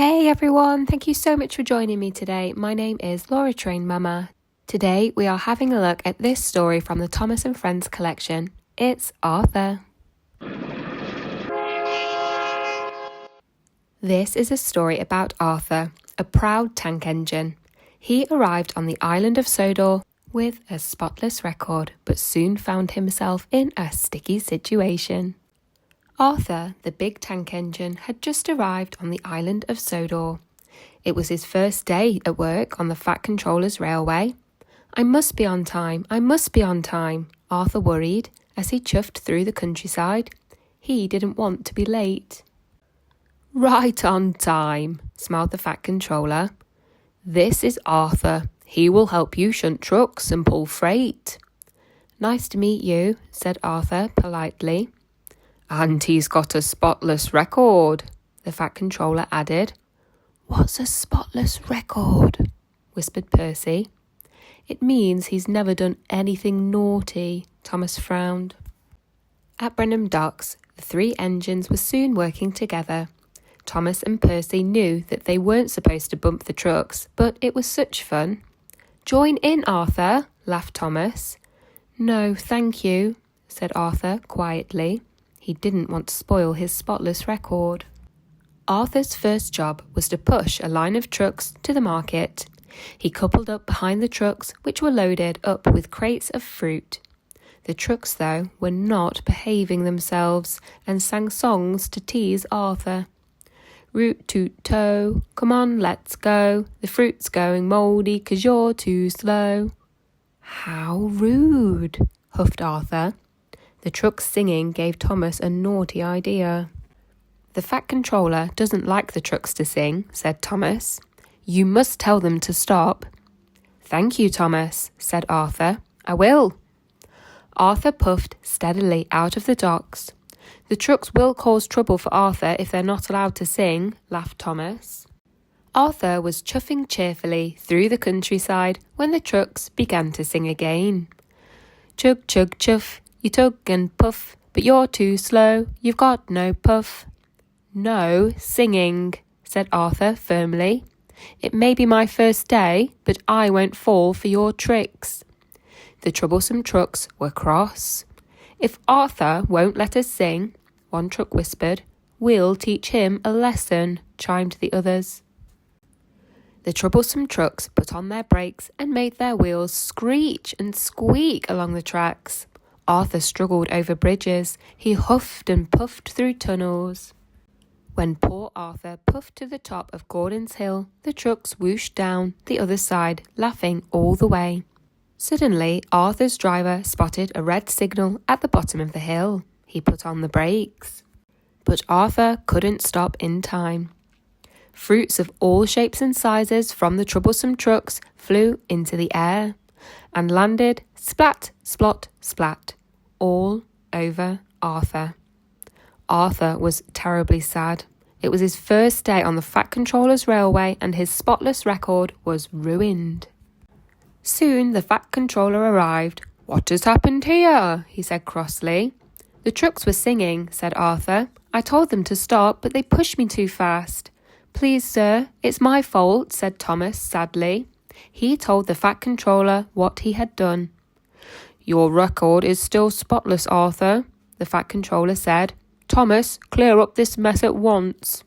Hey everyone, thank you so much for joining me today. My name is Laura Train Mama. Today we are having a look at this story from the Thomas and Friends collection. It's Arthur. This is a story about Arthur, a proud tank engine. He arrived on the island of Sodor with a spotless record, but soon found himself in a sticky situation. Arthur, the big tank engine, had just arrived on the island of Sodor. It was his first day at work on the Fat Controller's railway. I must be on time, Arthur worried as he chuffed through the countryside. He didn't want to be late. Right on time, smiled the Fat Controller. This is Arthur. He will help you shunt trucks and pull freight. Nice to meet you, said Arthur politely. And he's got a spotless record, the Fat Controller added. What's a spotless record? Whispered Percy. It means he's never done anything naughty, Thomas frowned. At Brenham Docks, the three engines were soon working together. Thomas and Percy knew that they weren't supposed to bump the trucks, but it was such fun. Join in, Arthur, laughed Thomas. No, thank you, said Arthur quietly. He didn't want to spoil his spotless record. Arthur's first job was to push a line of trucks to the market. He coupled up behind the trucks, which were loaded up with crates of fruit. The trucks, though, were not behaving themselves and sang songs to tease Arthur. Root toot toe, come on, let's go. The fruit's going mouldy 'cause you're too slow. How rude, huffed Arthur. The truck's singing gave Thomas a naughty idea. The Fat Controller doesn't like the trucks to sing, said Thomas. You must tell them to stop. Thank you, Thomas, said Arthur. I will. Arthur puffed steadily out of the docks. The trucks will cause trouble for Arthur if they're not allowed to sing, laughed Thomas. Arthur was chuffing cheerfully through the countryside when the trucks began to sing again. Chug, chug, chuff. You tug and puff, but you're too slow, you've got no puff. No singing, said Arthur firmly. It may be my first day, but I won't fall for your tricks. The troublesome trucks were cross. If Arthur won't let us sing, one truck whispered, we'll teach him a lesson, chimed the others. The troublesome trucks put on their brakes and made their wheels screech and squeak along the tracks. Arthur struggled over bridges. He huffed and puffed through tunnels. When poor Arthur puffed to the top of Gordon's Hill, the trucks whooshed down the other side, laughing all the way. Suddenly, Arthur's driver spotted a red signal at the bottom of the hill. He put on the brakes. But Arthur couldn't stop in time. Fruits of all shapes and sizes from the troublesome trucks flew into the air and landed splat, splot, splat, all over Arthur. Arthur was terribly sad. It was his first day on the Fat Controller's railway and his spotless record was ruined. Soon the Fat Controller arrived. What has happened here? He said crossly. The trucks were singing, said Arthur. I told them to stop, but they pushed me too fast. Please, sir, it's my fault, said Thomas sadly. He told the Fat Controller what he had done. Your record is still spotless, Arthur, the Fat Controller said. Thomas, clear up this mess at once.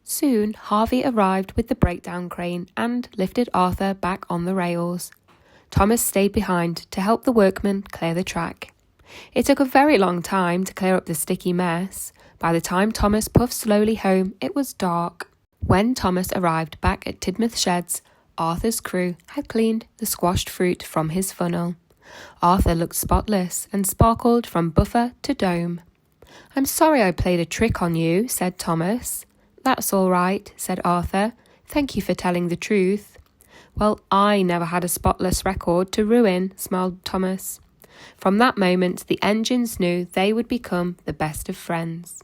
Soon Harvey arrived with the breakdown crane and lifted Arthur back on the rails. Thomas stayed behind to help the workmen clear the track. It took a very long time to clear up the sticky mess. By the time Thomas puffed slowly home, it was dark. When Thomas arrived back at Tidmouth Sheds, Arthur's crew had cleaned the squashed fruit from his funnel. Arthur looked spotless and sparkled from buffer to dome. I'm sorry I played a trick on you, said Thomas. That's all right, said Arthur. Thank you for telling the truth. Well, I never had a spotless record to ruin, smiled Thomas. From that moment, the engines knew they would become the best of friends.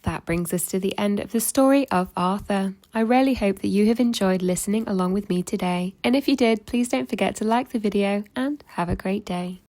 That brings us to the end of the story of Arthur. I really hope that you have enjoyed listening along with me today. And if you did, please don't forget to like the video and have a great day.